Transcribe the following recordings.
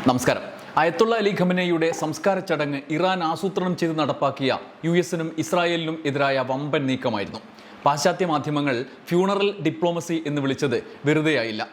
നമസ്കാരം. അയത്തുള്ള അലി ഖമനേയുടെ സംസ്കാര ചടങ്ങ് ഇറാൻ ആസൂത്രണം ചെയ്ത് നടപ്പാക്കിയ യുഎസിനും ഇസ്രായേലിനും എതിരായ വമ്പൻ നീക്കമായിരുന്നു. പാശ്ചാത്യ മാധ്യമങ്ങൾ ഫ്യൂണറൽ ഡിപ്ലോമസി എന്ന് വിളിച്ചത് വെറുതെയായില്ല.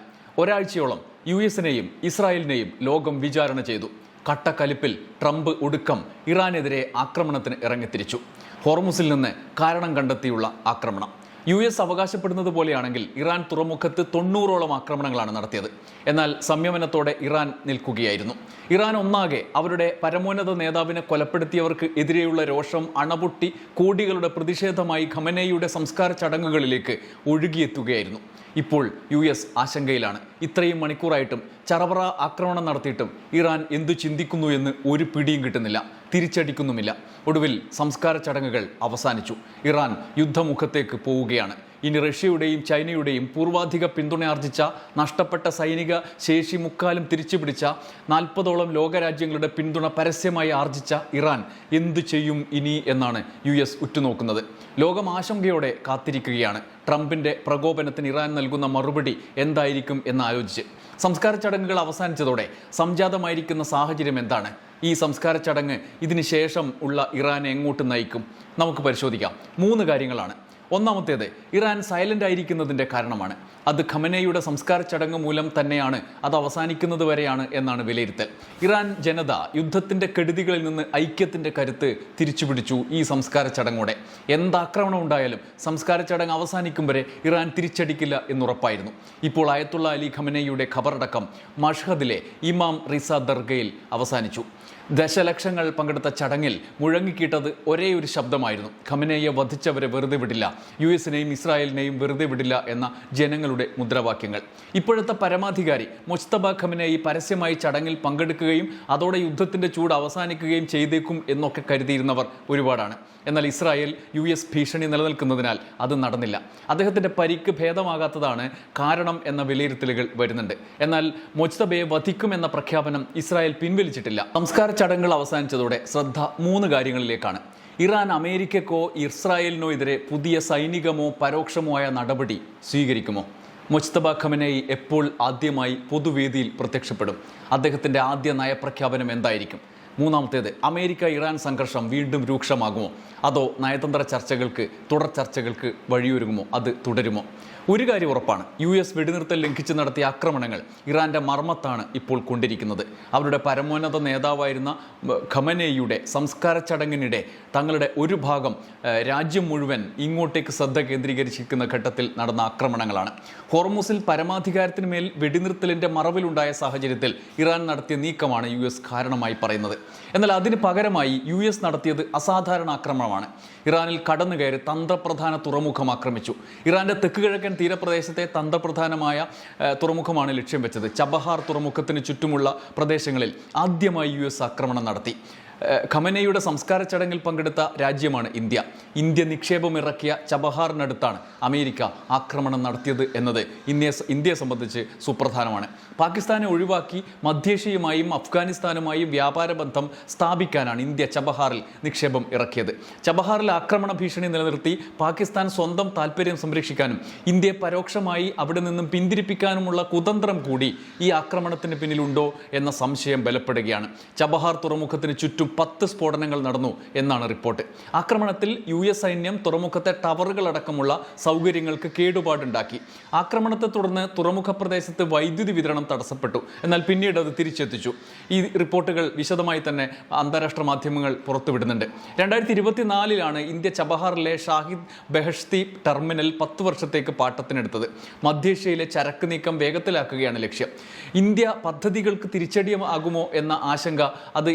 ഒരാഴ്ചയോളം യുഎസിനെയും ഇസ്രായേലിനെയും ലോകം വിചാരണ ചെയ്തു. കട്ടക്കലിപ്പിൽ ട്രംപ് ഒടുക്കം ഇറാനെതിരെ ആക്രമണത്തിന് ഇറങ്ങിത്തിരിച്ചു. ഹോർമുസിൽ നിന്ന് കാരണം കണ്ടെത്തിയുള്ള ആക്രമണം. യുഎസ് അവകാശപ്പെടുന്നത് പോലെയാണെങ്കിൽ ഇറാൻ തുറമുഖത്ത് 90ഓളം ആക്രമണങ്ങളാണ് നടത്തിയത്. എന്നാൽ സംയമനത്തോടെ ഇറാൻ നിൽക്കുകയായിരുന്നു. ഇറാൻ ഒന്നാകെ അവരുടെ പരമോന്നത നേതാവിനെ കൊലപ്പെടുത്തിയവർക്ക് എതിരെയുള്ള രോഷം അണപൊട്ടി കോടികളുടെ പ്രതിഷേധമായി ഖമനേയുടെ സംസ്കാര ചടങ്ങുകളിലേക്ക് ഒഴുകിയെത്തുകയായിരുന്നു. ഇപ്പോൾ യുഎസ് ആശങ്കയിലാണ്. ഇത്രയും മണിക്കൂറായിട്ടും ചറവറ ആക്രമണം നടത്തിയിട്ടും ഇറാൻ എന്തു ചിന്തിക്കുന്നു എന്ന് ഒരു പിടിയും കിട്ടുന്നില്ല, തിരിച്ചടിക്കുന്നുമില്ല. ഒടുവിൽ സംസ്കാര ചടങ്ങുകൾ അവസാനിച്ചു. ഇറാൻ യുദ്ധമുഖത്തേക്ക് പോവുകയാണ്. ഇനി റഷ്യയുടെയും ചൈനയുടെയും പൂർവാധിക പിന്തുണയാർജിച്ച നഷ്ടപ്പെട്ട സൈനിക ശേഷി മുക്കാലും തിരിച്ചുപിടിച്ച 40ഓളം ലോകരാജ്യങ്ങളുടെ പിന്തുണ പരസ്യമായി ആർജിച്ച ഇറാൻ എന്തു ചെയ്യും ഇനി എന്നാണ് യുഎസ് ഉറ്റുനോക്കുന്നത്. ലോകം ആശങ്കയോടെ കാത്തിരിക്കുകയാണ്. ട്രംപിൻ്റെ പ്രകോപനത്തിന് ഇറാൻ നൽകുന്ന മറുപടി എന്തായിരിക്കും എന്നാലോചിച്ച്. സംസ്കാര ചടങ്ങുകൾ അവസാനിച്ചതോടെ സംജാതമായിരിക്കുന്ന സാഹചര്യം എന്താണ്? ഈ സംസ്കാര ചടങ്ങ് ഇതിന് ശേഷം ഉള്ള ഇറാനെ എങ്ങോട്ട് നയിക്കും? നമുക്ക് പരിശോധിക്കാം. 3 കാര്യങ്ങളാണ്. ഒന്നാമത്തേത്, ഇറാൻ സൈലൻ്റ് ആയിരിക്കുന്നതിൻ്റെ കാരണമാണ്. അത് ഖമനേയുടെ സംസ്കാര ചടങ്ങ് മൂലം തന്നെയാണ്, അത് അവസാനിക്കുന്നത് വരെയാണ് എന്നാണ് വിലയിരുത്തൽ. ഇറാൻ ജനത യുദ്ധത്തിൻ്റെ കെടുതികളിൽ നിന്ന് ഐക്യത്തിൻ്റെ കരുത്ത് തിരിച്ചുപിടിച്ചു ഈ സംസ്കാര ചടങ്ങോടെ. എന്താക്രമണം ഉണ്ടായാലും സംസ്കാര ചടങ്ങ് അവസാനിക്കും വരെ ഇറാൻ തിരിച്ചടിക്കില്ല എന്നുറപ്പായിരുന്നു. ഇപ്പോൾ അയത്തുള്ള അലി ഖമനേയുടെ ഖബറടക്കം മഷ്ഹദിലെ ഇമാം റിസ ദർഗയിൽ അവസാനിച്ചു. ദശലക്ഷങ്ങൾ പങ്കെടുത്ത ചടങ്ങിൽ മുഴങ്ങിക്കിട്ടത് ഒരേ ഒരു ശബ്ദമായിരുന്നു: ഖമനേയെ വധിച്ചവരെ വെറുതെ വിടില്ല, യുഎസിനെയും ഇസ്രായേലിനെയും വെറുതെ വിടില്ല എന്ന ജനങ്ങളുടെ മുദ്രാവാക്യങ്ങൾ. ഇപ്പോഴത്തെ പരമാധികാരി മുജ്തബ ഖമനേയി പരസ്യമായി ചടങ്ങിൽ പങ്കെടുക്കുകയും അതോടെ യുദ്ധത്തിൻ്റെ ചൂട് അവസാനിക്കുകയും ചെയ്തേക്കും എന്നൊക്കെ കരുതിയിരുന്നവർ ഒരുപാടാണ്. എന്നാൽ ഇസ്രായേൽ യുഎസ് ഭീഷണി നിലനിൽക്കുന്നതിനാൽ അത് നടന്നില്ല. അദ്ദേഹത്തിൻ്റെ പരിക്ക് ഭേദമാകാത്തതാണ് കാരണം എന്ന വിലയിരുത്തലുകൾ വരുന്നുണ്ട്. എന്നാൽ മുജ്തബയെ വധിക്കുമെന്ന പ്രഖ്യാപനം ഇസ്രായേൽ പിൻവലിച്ചിട്ടില്ല. സംസ്കാര ചടങ്ങുകൾ അവസാനിച്ചതോടെ ശ്രദ്ധ 3 കാര്യങ്ങളിലേക്കാണ്. ഇറാൻ അമേരിക്കക്കോ ഇസ്രായേലിനോ എതിരെ പുതിയ സൈനികമോ പരോക്ഷമോ ആയ നടപടി സ്വീകരിക്കുമോ? മുജ്തബ ഖമനേയി എപ്പോൾ ആദ്യമായി പൊതുവേദിയിൽ പ്രത്യക്ഷപ്പെടും? അദ്ദേഹത്തിൻ്റെ ആദ്യ നയപ്രഖ്യാപനം എന്തായിരിക്കും? മൂന്നാമത്തേത്, അമേരിക്ക ഇറാൻ സംഘർഷം വീണ്ടും രൂക്ഷമാകുമോ? അതോ നയതന്ത്ര ചർച്ചകൾക്ക്, തുടർ ചർച്ചകൾക്ക് വഴിയൊരുങ്ങുമോ? അത് തുടരുമോ? ഒരു കാര്യം ഉറപ്പാണ്, യുഎസ് വെടിനിർത്തൽ ലംഘിച്ച് നടത്തിയ ആക്രമണങ്ങൾ ഇറാൻ്റെ മർമ്മത്താണ് ഇപ്പോൾ കൊണ്ടിരിക്കുന്നത്. അവരുടെ പരമോന്നത നേതാവായിരുന്ന ഖമനേയുടെ സംസ്കാര ചടങ്ങിനിടെ തങ്ങളുടെ ഒരു ഭാഗം രാജ്യം മുഴുവൻ ഇങ്ങോട്ടേക്ക് ശ്രദ്ധ കേന്ദ്രീകരിച്ചിരിക്കുന്ന ഘട്ടത്തിൽ നടന്ന ആക്രമണങ്ങളാണ്. ഹോർമുസിൽ പരമാധികാരത്തിന് മേൽ വെടിനിർത്തലിൻ്റെ മറവിലുണ്ടായ സാഹചര്യത്തിൽ ഇറാൻ നടത്തിയ നീക്കമാണ് യുഎസ് കാരണമായി പറയുന്നത്. എന്നാൽ അതിന് പകരമായി യുഎസ് നടത്തിയത് അസാധാരണ ആക്രമണമാണ്. ഇറാനിൽ കടന്നുകയറി തന്ത്രപ്രധാന തുറമുഖം ആക്രമിച്ചു. ഇറാൻ്റെ തെക്ക് കിഴക്കൻ തീരപ്രദേശത്തെ തന്ത്രപ്രധാനമായ തുറമുഖമാണ് ലക്ഷ്യം വെച്ചത്. ചബഹാർ തുറമുഖത്തിന് ചുറ്റുമുള്ള പ്രദേശങ്ങളിൽ ആദ്യമായി യുഎസ് ആക്രമണം നടത്തി. ഖമനേയുടെ സംസ്കാര ചടങ്ങിൽ പങ്കെടുത്ത രാജ്യമാണ് ഇന്ത്യ. ഇന്ത്യ നിക്ഷേപം ഇറക്കിയ ചബഹാറിനടുത്താണ് അമേരിക്ക ആക്രമണം നടത്തിയത് എന്നത് ഇന്ത്യയെ സംബന്ധിച്ച് സുപ്രധാനമാണ്. പാകിസ്ഥാനെ ഒഴിവാക്കി മധ്യേഷ്യയുമായും അഫ്ഗാനിസ്ഥാനുമായും വ്യാപാര ബന്ധം സ്ഥാപിക്കാനാണ് ഇന്ത്യ ചബഹാറിൽ നിക്ഷേപം ഇറക്കിയത്. ചബഹാറിൽ ആക്രമണ ഭീഷണി നിലനിർത്തി പാകിസ്ഥാൻ സ്വന്തം താൽപ്പര്യം സംരക്ഷിക്കാനും ഇന്ത്യയെ പരോക്ഷമായി അവിടെ നിന്നും പിന്തിരിപ്പിക്കാനുമുള്ള കുതന്ത്രം കൂടി ഈ ആക്രമണത്തിന് പിന്നിലുണ്ടോ എന്ന സംശയം ബലപ്പെടുകയാണ്. ചബഹാർ തുറമുഖത്തിന് ചുറ്റും 10 സ്ഫോടനങ്ങൾ നടന്നു എന്നാണ് റിപ്പോർട്ട്. ആക്രമണത്തിൽ യുഎസ് സൈന്യം തുറമുഖത്തെ ടവറുകളടക്കമുള്ള സൗകര്യങ്ങൾക്ക് കേടുപാടുണ്ടാക്കി. ആക്രമണത്തെ തുടർന്ന് തുറമുഖ പ്രദേശത്ത് വൈദ്യുതി വിതരണം തടസ്സപ്പെട്ടു. എന്നാൽ പിന്നീട് അത് തിരിച്ചെത്തിച്ചു. ഈ റിപ്പോർട്ടുകൾ വിശദമായി തന്നെ അന്താരാഷ്ട്ര മാധ്യമങ്ങൾ പുറത്തുവിടുന്നുണ്ട്. 2024 ഇന്ത്യ ചബഹാറിലെ ഷാഹിദ് ബെഹഷ്തി ടെർമിനൽ 10 വർഷത്തേക്ക് പാട്ടത്തിനെടുത്തത്. മധ്യേഷ്യയിലെ ചരക്ക് നീക്കം വേഗത്തിലാക്കുകയാണ് ലക്ഷ്യം. ഇന്ത്യ പദ്ധതികൾക്ക് തിരിച്ചടിയാകുമോ എന്ന ആശങ്ക അത്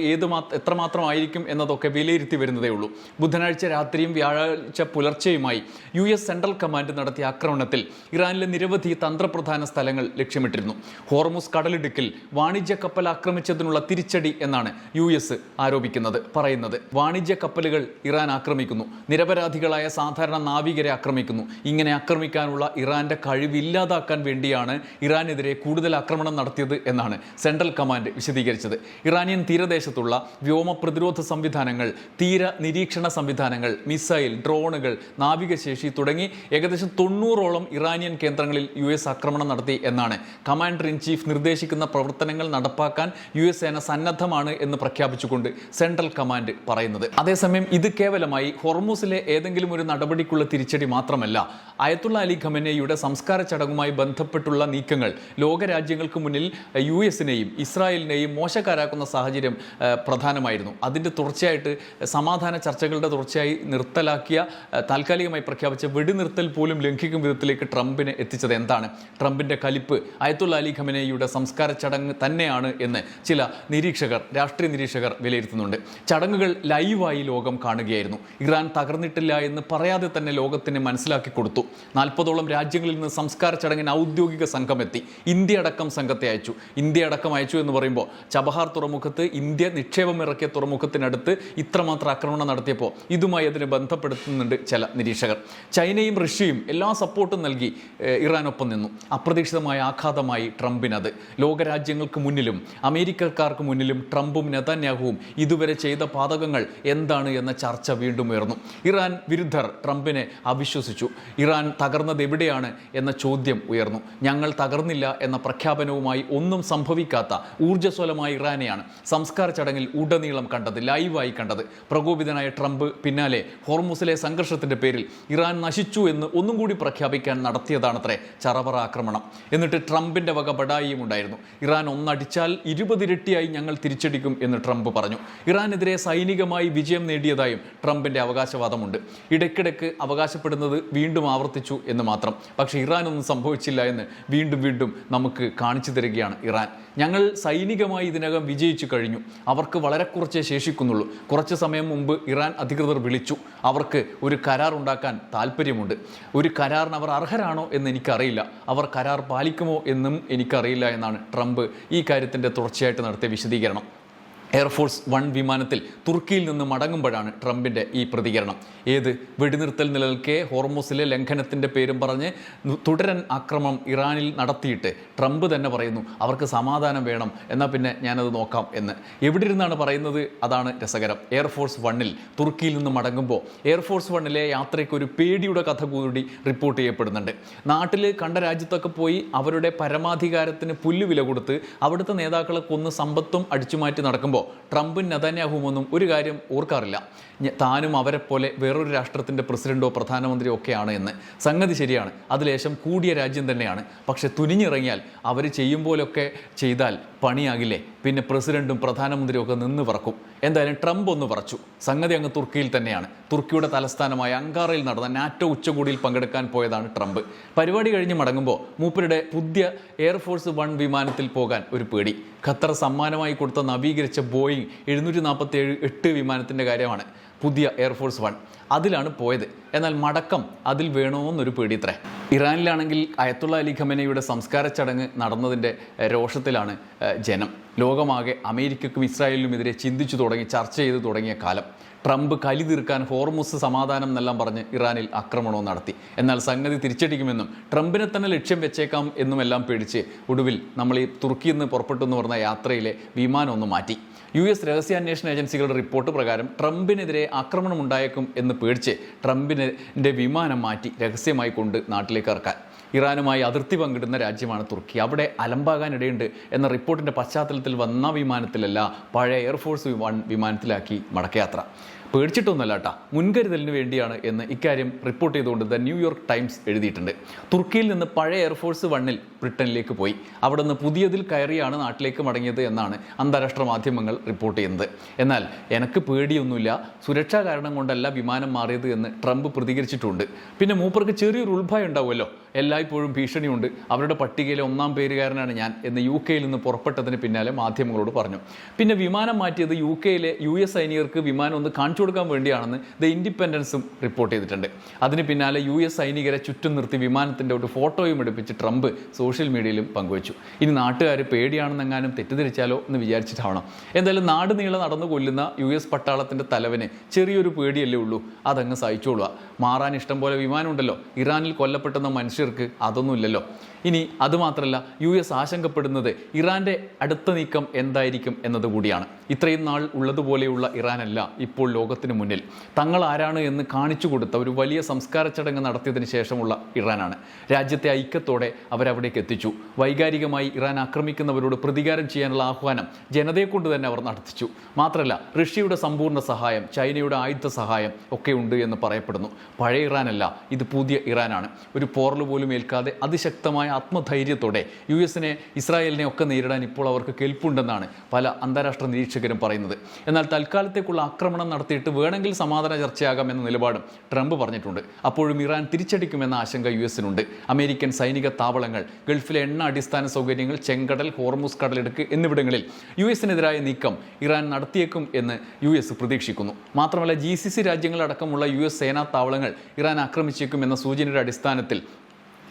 എത്രമാത്രമായിരിക്കും എന്നതൊക്കെ വിലയിരുത്തി വരുന്നതേ ഉള്ളൂ. ബുധനാഴ്ച രാത്രിയും വ്യാഴാഴ്ച പുലർച്ചെയുമായി യുഎസ് സെൻട്രൽ കമാൻഡ് നടത്തിയ ആക്രമണത്തിൽ ഇറാനിലെ നിരവധി തന്ത്രപ്രധാന സ്ഥലങ്ങൾ ലക്ഷ്യമിട്ടിരുന്നു. ഹോർമുസ് കടലിടുക്കിൽ വാണിജ്യ കപ്പൽ ആക്രമിച്ചതിനുള്ള തിരിച്ചടി എന്നാണ് യുഎസ് പറയുന്നത്. വാണിജ്യ കപ്പലുകൾ ഇറാൻ ആക്രമിക്കുന്നു, നിരപരാധികളായ സാധാരണ നാവികരെ ആക്രമിക്കുന്നു. ഇങ്ങനെ ആക്രമിക്കാനുള്ള ഇറാന്റെ കഴിവില്ലാതാക്കാൻ വേണ്ടിയാണ് ഇറാനെതിരെ കൂടുതൽ ആക്രമണം നടത്തിയത് എന്നാണ് സെൻട്രൽ കമാൻഡ് വിശദീകരിച്ചത്. ഇറാനിയൻ തീരദേശത്തുള്ള വ്യോമ പ്രതിരോധ സംവിധാനങ്ങൾ, തീര നിരീക്ഷണ സംവിധാനങ്ങൾ, മിസൈൽ, ഡ്രോണുകൾ, നാവികശേഷി തുടങ്ങി ഏകദേശം 90ഓളം ഇറാനിയൻ കേന്ദ്രങ്ങളിൽ US ആക്രമണം നടത്തി എന്നാണ് കമാൻഡർ ഇൻ ചീഫ് നിർദ്ദേശിക്കുന്ന പ്രവർത്തനങ്ങൾ നടപ്പാക്കാൻ US സേന സന്നദ്ധമാണ് എന്ന് പ്രഖ്യാപിച്ചുകൊണ്ട് സെൻട്രൽ കമാൻഡ് പറയുന്നത്. അതേസമയം ഇത് കേവലമായി ഹോർമൂസിലെ ഏതെങ്കിലും ഒരു നടപടിക്കുള്ള തിരിച്ചടി മാത്രമല്ല. അയത്തുള്ള അലി ഖമനേയിയുടെ സംസ്കാര ചടങ്ങുമായി ബന്ധപ്പെട്ടുള്ള നീക്കങ്ങൾ ലോകരാജ്യങ്ങൾക്ക് മുന്നിൽ US-നെയും ഇസ്രായേലിനെയും മോശക്കാരാക്കുന്ന സാഹചര്യം പ്രധാനമായിരുന്നു. അതിൻ്റെ തുടർച്ചയായിട്ട് സമാധാന ചർച്ചകളുടെ തുടർച്ചയായി നിർത്തലാക്കിയ താൽക്കാലികമായി പ്രഖ്യാപിച്ച വെടിനിർത്തൽ പോലും ലംഘിക്കും വിധത്തിലേക്ക് ട്രംപിനെ എത്തിച്ചത് എന്താണ്? ട്രംപിൻ്റെ കലിപ്പ് അയത്തുള്ള അലി ഖമനേയിയുടെ സംസ്കാര ചടങ്ങ് തന്നെയാണ് എന്ന് ചില രാഷ്ട്രീയ നിരീക്ഷകർ വിലയിരുത്തുന്നുണ്ട്. ചടങ്ങുകൾ ലൈവായി ലോകം കാണുകയായിരുന്നു. ഇറാൻ തകർന്നിട്ടില്ല എന്ന് പറയാതെ തന്നെ ലോകത്തിന് മനസ്സിലാക്കി കൊടുത്തു. 40ഓളം രാജ്യങ്ങളിൽ നിന്ന് സംസ്കാര ചടങ്ങിന് ഔദ്യോഗിക സംഘം എത്തി. ഇന്ത്യ അടക്കം സംഘത്തെ അയച്ചു. എന്ന് പറയുമ്പോൾ ചബഹാർ തുറമുഖത്ത് ഇന്ത്യ നിക്ഷേപമിറക്കിയ തുറമുഖത്തിനടുത്ത് ഇത്രമാത്രം ആക്രമണം നടത്തിയപ്പോൾ ഇതുമായി അതിനെ ബന്ധപ്പെടുത്തുന്നുണ്ട് ചില നിരീക്ഷകർ. ചൈനയും റഷ്യയും എല്ലാ സപ്പോർട്ടും നൽകി ഇറാനൊപ്പം നിന്നു. അപ്രതീക്ഷിതമായ ആഘാതമായി ട്രംപിനത്. ലോകരാജ്യങ്ങൾക്ക് മുന്നിലും അമേരിക്കക്കാർക്ക് മുന്നിലും ട്രംപും നെതന്യാഹുവും ഇതുവരെ ചെയ്ത പാതകങ്ങൾ എന്താണ് എന്ന ചർച്ച വീണ്ടും ഉയർന്നു. ഇറാൻ വിരുദ്ധർ ട്രംപിനെ അവിശ്വസിച്ചു. ഇറാൻ തകർന്നത് എവിടെയാണ് എന്ന ചോദ്യം ഉയർന്നു. ഞങ്ങൾ തകർന്നില്ല എന്ന പ്രഖ്യാപനവുമായി ഒന്നും സംഭവിക്കാത്ത ഊർജ്ജസ്വലമായ ഇറാനെയാണ് സംസ്കാര ചടങ്ങിൽ ഉടനീളം കണ്ടത്, ലൈവായി കണ്ടത്. പ്രകോപിതനായ ട്രംപ് പിന്നാലെ ഹോർമുസിലെ സംഘർഷത്തിന്റെ പേരിൽ ഇറാൻ നശിച്ചു എന്ന് ഒന്നും കൂടി പ്രഖ്യാപിക്കാൻ നടത്തിയതാണത്രേ ചറപറ ആക്രമണം. എന്നിട്ട് ട്രംപിന്റെ വക ബഡായിയും ഉണ്ടായിരുന്നു. ഇറാൻ ഒന്നടിച്ചാൽ 20 ഇരട്ടിയായി ഞങ്ങൾ തിരിച്ചടിക്കും എന്ന് ട്രംപ് പറഞ്ഞു. ഇറാനെതിരെ സൈനികമായി വിജയം നേടിയതായും ട്രംപിന്റെ അവകാശവാദമുണ്ട്. ഇടയ്ക്കിടയ്ക്ക് അവകാശപ്പെടുന്നത് വീണ്ടും ആവർത്തിച്ചു എന്ന് മാത്രം. പക്ഷേ ഇറാനൊന്നും സംഭവിച്ചില്ല എന്ന് വീണ്ടും നമുക്ക് കാണിച്ചു തരികയാണ് ഇറാൻ. ഞങ്ങൾ സൈനികമായി ഇതിനകം വിജയിച്ചു കഴിഞ്ഞു. അവർക്ക് വളരെ കുറച്ചേ ശേഷിക്കുന്നുള്ളൂ. കുറച്ച് സമയം മുമ്പ് ഇറാൻ അധികൃതർ വിളിച്ചു. അവർക്ക് ഒരു കരാർ ഉണ്ടാക്കാൻ താല്പര്യമുണ്ട്. ഒരു കരാറിന് അവർ അർഹരാണോ എന്ന് എനിക്കറിയില്ല. അവർ കരാർ പാലിക്കുമോ എന്നും എനിക്കറിയില്ല എന്നാണ് ട്രംപ് ഈ കാര്യത്തിൻ്റെ തുടർച്ചയായിട്ട് നടത്തിയ വിശദീകരണം. എയർഫോഴ്സ് 1 വിമാനത്തിൽ തുർക്കിയിൽ നിന്ന് മടങ്ങുമ്പോഴാണ് ട്രംപിൻ്റെ ഈ പ്രതികരണം. വെടിനിർത്തൽ നിലനിൽക്കെ ഹോർമുസിലെ ലംഘനത്തിൻ്റെ പേരും പറഞ്ഞ് തുടരൻ ആക്രമണം ഇറാനിൽ നടത്തിയിട്ട് ട്രംപ് തന്നെ പറയുന്നു അവർക്ക് സമാധാനം വേണം, എന്നാൽ പിന്നെ ഞാനത് നോക്കാം എന്ന്. എവിടെ ഇരുന്നാണ് പറയുന്നത്? അതാണ് രസകരം. എയർഫോഴ്സ് 1-ൽ തുർക്കിയിൽ നിന്ന് മടങ്ങുമ്പോൾ എയർഫോഴ്സ് 1-ലെ യാത്രയ്ക്ക് ഒരു പേടിയുടെ കഥ കൂടി റിപ്പോർട്ട് ചെയ്യപ്പെടുന്നുണ്ട്. നാട്ടിൽ കണ്ട രാജ്യത്തൊക്കെ പോയി അവരുടെ പരമാധികാരത്തിന് പുല്ലുവില കൊടുത്ത് അവിടുത്തെ നേതാക്കളെ കൊന്ന് സമ്പത്തും അടിച്ചുമാറ്റി നടക്കുമ്പോൾ ട്രംപും നെതന്യാഹുവൊന്നും ഒരു കാര്യം ഓർക്കാറില്ല. താനും അവരെ പോലെ വേറൊരു രാഷ്ട്രത്തിൻ്റെ പ്രസിഡന്റോ പ്രധാനമന്ത്രിയോ ഒക്കെയാണ് എന്ന്. സംഗതി ശരിയാണ്, അത് ലേശം കൂടിയ രാജ്യം തന്നെയാണ്. പക്ഷെ തുനിഞ്ഞിറങ്ങിയാൽ അവർ ചെയ്യും പോലൊക്കെ ചെയ്താൽ പണിയാകില്ലേ? പിന്നെ പ്രസിഡന്റും പ്രധാനമന്ത്രിയും ഒക്കെ നിന്ന് പറക്കും. എന്തായാലും ട്രംപ് ഒന്ന് പറച്ചു. സംഗതി അങ്ങ് തുർക്കിയിൽ തന്നെയാണ്. തുർക്കിയുടെ തലസ്ഥാനമായ അങ്കാറയിൽ നടന്ന നാറ്റോ ഉച്ചകോടിയിൽ പങ്കെടുക്കാൻ പോയതാണ് ട്രംപ്. പരിപാടി കഴിഞ്ഞ് മടങ്ങുമ്പോൾ മൂപ്പരുടെ പുതിയ എയർഫോഴ്സ് 1 വിമാനത്തിൽ പോകാൻ ഒരു പേടി. ഖത്തർ സമ്മാനമായി കൊടുത്ത നവീകരിച്ച ബോയിങ് 747-8 വിമാനത്തിൻ്റെ കാര്യമാണ്. പുതിയ എയർഫോഴ്സ് 1 അതിലാണ് പോയത്. എന്നാൽ മടക്കം അതിൽ വേണമെന്നൊരു പേടിയത്രേ. ഇറാനിലാണെങ്കിൽ അയത്തുള്ള അലി ഖമനേയിയുടെ സംസ്കാര ചടങ്ങ് നടന്നതിൻ്റെ രോഷത്തിലാണ് ജനം. ലോകമാകെ അമേരിക്കക്കും ഇസ്രായേലിനുമെതിരെ ചിന്തിച്ചു തുടങ്ങി, ചർച്ച ചെയ്ത് തുടങ്ങിയ കാലം. ട്രംപ് കലി തീർക്കാൻ ഹോർമുസ് സമാധാനം എന്നെല്ലാം പറഞ്ഞ് ഇറാനിൽ ആക്രമണവും നടത്തി. എന്നാൽ സംഗതി തിരിച്ചടിക്കുമെന്നും ട്രംപിനെ തന്നെ ലക്ഷ്യം വെച്ചേക്കാം എന്നുമെല്ലാം പേടിച്ച് ഒടുവിൽ നമ്മൾ ഈ തുർക്കിയിൽ നിന്ന് പുറപ്പെട്ടു എന്ന് പറഞ്ഞ യാത്രയിലെ വിമാനം ഒന്ന് മാറ്റി. US രഹസ്യാന്വേഷണ ഏജൻസികളുടെ റിപ്പോർട്ട് പ്രകാരം ട്രംപിനെതിരെ ആക്രമണം ഉണ്ടായേക്കും എന്ന് പേടിച്ച് ട്രംപിൻ്റെ വിമാനം മാറ്റി രഹസ്യമായി കൊണ്ട് നാട്ടിലേക്ക് ഇറക്കാൻ. ഇറാനുമായി അതിർത്തി പങ്കിടുന്ന രാജ്യമാണ് തുർക്കി. അവിടെ അലമ്പാകാനിടയുണ്ട് എന്ന റിപ്പോർട്ടിൻ്റെ പശ്ചാത്തലത്തിൽ വന്ന വിമാനത്തിലല്ല, പഴയ എയർഫോഴ്സ് 1 വിമാനത്തിലാക്കി മടക്കയാത്ര. പേടിച്ചിട്ടൊന്നുമല്ല കേട്ടോ, മുൻകരുതലിന് വേണ്ടിയാണ് എന്ന് ഇക്കാര്യം റിപ്പോർട്ട് ചെയ്തുകൊണ്ട് ദ ന്യൂയോർക്ക് ടൈംസ് എഴുതിയിട്ടുണ്ട്. തുർക്കിയിൽ നിന്ന് പഴയ എയർഫോഴ്സ് 1-ൽ ബ്രിട്ടനിലേക്ക് പോയി. അവിടെ നിന്ന് പുതിയതിൽ കയറിയാണ് നാട്ടിലേക്ക് മടങ്ങിയത് എന്നാണ് അന്താരാഷ്ട്ര മാധ്യമങ്ങൾ റിപ്പോർട്ട് ചെയ്യുന്നത്. എന്നാൽ എനിക്ക് പേടിയൊന്നുമില്ല, സുരക്ഷാ കാരണം കൊണ്ടല്ല വിമാനം മാറിയത് എന്ന് ട്രംപ് പ്രതികരിച്ചിട്ടുണ്ട്. പിന്നെ മൂപ്പർക്ക് ചെറിയൊരു ഉത്ഭയം ഉണ്ടാവുമല്ലോ, എല്ലായ്പ്പോഴും ഭീഷണിയുണ്ട്. അവരുടെ പട്ടികയിലെ 1-ാം പേരുകാരനാണ് ഞാൻ എന്ന് UK-യിൽ നിന്ന് പുറപ്പെട്ടതിന് പിന്നാലെ മാധ്യമങ്ങളോട് പറഞ്ഞു. പിന്നെ വിമാനം മാറ്റിയത് UK-യിലെ US സൈനികർക്ക് വിമാനം ഒന്ന് കാണിച്ചു കാണിച്ചു കൊടുക്കാൻ വേണ്ടിയാണെന്ന് ദ ഇൻഡിപെൻഡൻസും റിപ്പോർട്ട് ചെയ്തിട്ടുണ്ട്. അതിന് പിന്നാലെ US സൈനികരെ ചുറ്റും നിർത്തി വിമാനത്തിൻ്റെ ഒരു ഫോട്ടോയും എടുപ്പിച്ച് ട്രംപ് സോഷ്യൽ മീഡിയയിലും പങ്കുവച്ചു. ഇനി നാട്ടുകാർ പേടിയാണെന്നെങ്ങാനും തെറ്റിദ്ധരിച്ചാലോ എന്ന് വിചാരിച്ചിട്ടാവണം. എന്തായാലും നാട് നീളെ നടന്നു കൊല്ലുന്ന US പട്ടാളത്തിൻ്റെ തലവന് ചെറിയൊരു പേടിയല്ലേ ഉള്ളൂ, അതങ്ങ് സഹിച്ചോളുക. മാറാൻ ഇഷ്ടം പോലെ വിമാനമുണ്ടല്ലോ. ഇറാനിൽ കൊല്ലപ്പെടുന്ന മനുഷ്യർക്ക് അതൊന്നുമില്ലല്ലോ. ഇനി അതുമാത്രമല്ല, US ആശങ്കപ്പെടുന്നത് ഇറാൻ്റെ അടുത്ത നീക്കം എന്തായിരിക്കും എന്നതുകൂടിയാണ്. ഇത്രയും നാൾ ഉള്ളതുപോലെയുള്ള ഇറാനല്ല ഇപ്പോൾ ലോകത്തിന് മുന്നിൽ. തങ്ങൾ ആരാണ് എന്ന് കാണിച്ചു കൊടുത്ത ഒരു വലിയ സംസ്കാര ചടങ്ങ് നടത്തിയതിന് ശേഷമുള്ള ഇറാനാണ്. രാജ്യത്തെ ഐക്യത്തോടെ അവരവിടേക്ക് എത്തിച്ചു. വൈകാരികമായി ഇറാൻ ആക്രമിക്കുന്നവരോട് പ്രതികാരം ചെയ്യാനുള്ള ആഹ്വാനം ജനതയെക്കൊണ്ട് തന്നെ അവർ നടത്തിച്ചു. മാത്രമല്ല, റഷ്യയുടെ സമ്പൂർണ്ണ സഹായം, ചൈനയുടെ ആയുധ സഹായം ഒക്കെ ഉണ്ട് എന്ന് പറയപ്പെടുന്നു. പഴയ ഇറാനല്ല, ഇത് പുതിയ ഇറാനാണ്. ഒരു പോറൽ പോലും ഏൽക്കാതെ അതിശക്തമായ ആത്മധൈര്യത്തോടെ US-നെ, ഇസ്രായേലിനെ ഒക്കെ നേരിടാൻ ഇപ്പോൾ അവർക്ക് കെൽപ്പുണ്ടെന്നാണ് പല അന്താരാഷ്ട്ര നിരീക്ഷകരും പറയുന്നത്. എന്നാൽ തൽക്കാലത്തേക്കുള്ള ആക്രമണം നടത്തിയിട്ട് വേണമെങ്കിൽ സമാധാന ചർച്ചയാകാം എന്ന നിലപാടും ട്രംപ് പറഞ്ഞിട്ടുണ്ട്. അപ്പോഴും ഇറാൻ തിരിച്ചടിക്കുമെന്ന ആശങ്ക US-നുണ്ട്. അമേരിക്കൻ സൈനിക താവളങ്ങൾ, ഗൾഫിലെ എണ്ണ അടിസ്ഥാന സൗകര്യങ്ങൾ, ചെങ്കടൽ, ഹോർമുസ് കടലിടുക്ക് എന്നിവിടങ്ങളിൽ US-നെതിരായ നീക്കം ഇറാൻ നടത്തിയേക്കും എന്ന് US പ്രതീക്ഷിക്കുന്നു. മാത്രമല്ല, GCC രാജ്യങ്ങളടക്കമുള്ള US സേനാ താവളങ്ങൾ ഇറാൻ ആക്രമിച്ചേക്കും എന്ന സൂചനയുടെ അടിസ്ഥാനത്തിൽ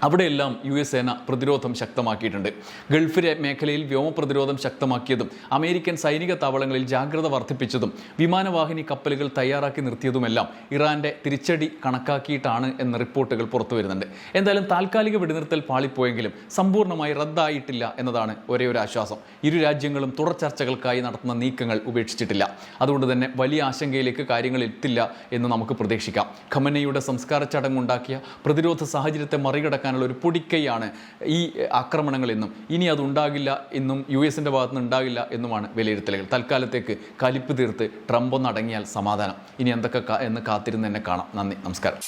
അവിടെയെല്ലാം US സേന പ്രതിരോധം ശക്തമാക്കിയിട്ടുണ്ട്. ഗൾഫ് മേഖലയിൽ വ്യോമ പ്രതിരോധം ശക്തമാക്കിയതും അമേരിക്കൻ സൈനിക താവളങ്ങളിൽ ജാഗ്രത വർദ്ധിപ്പിച്ചതും വിമാനവാഹിനി കപ്പലുകൾ തയ്യാറാക്കി നിർത്തിയതുമെല്ലാം ഇറാൻ്റെ തിരിച്ചടി കണക്കാക്കിയിട്ടാണ് എന്ന റിപ്പോർട്ടുകൾ പുറത്തു വരുന്നുണ്ട്. എന്തായാലും താൽക്കാലിക വെടിനിർത്തൽ പാളിപ്പോയെങ്കിലും സമ്പൂർണ്ണമായി റദ്ദായിട്ടില്ല എന്നതാണ് ഒരേ ഒരു ആശ്വാസം. ഇരു രാജ്യങ്ങളും തുടർ ചർച്ചകൾക്കായി നടത്തുന്ന നീക്കങ്ങൾ ഉപേക്ഷിച്ചിട്ടില്ല. അതുകൊണ്ട് തന്നെ വലിയ ആശങ്കയിലേക്ക് കാര്യങ്ങൾ എത്തില്ല എന്ന് നമുക്ക് പ്രതീക്ഷിക്കാം. ഖമനയുടെ സംസ്കാര ചടങ്ങുണ്ടാക്കിയ പ്രതിരോധ സാഹചര്യത്തെ മറികടക്കാൻ ഒരു പൊടിക്കൈയാണ് ഈ ആക്രമണങ്ങൾ എന്നും ഇനി അതുണ്ടാകില്ല എന്നും US-ൻ്റെ ഭാഗത്തുനിന്ന് ഉണ്ടാകില്ല എന്നുമാണ് വിലയിരുത്തലുകൾ. തൽക്കാലത്തേക്ക് കലിപ്പ് തീർത്ത് ട്രംപ് ഒന്നടങ്ങിയാൽ സമാധാനം. ഇനി എന്തൊക്കെ എന്ന് കാത്തിരുന്ന് തന്നെ കാണാം. നന്ദി, നമസ്കാരം.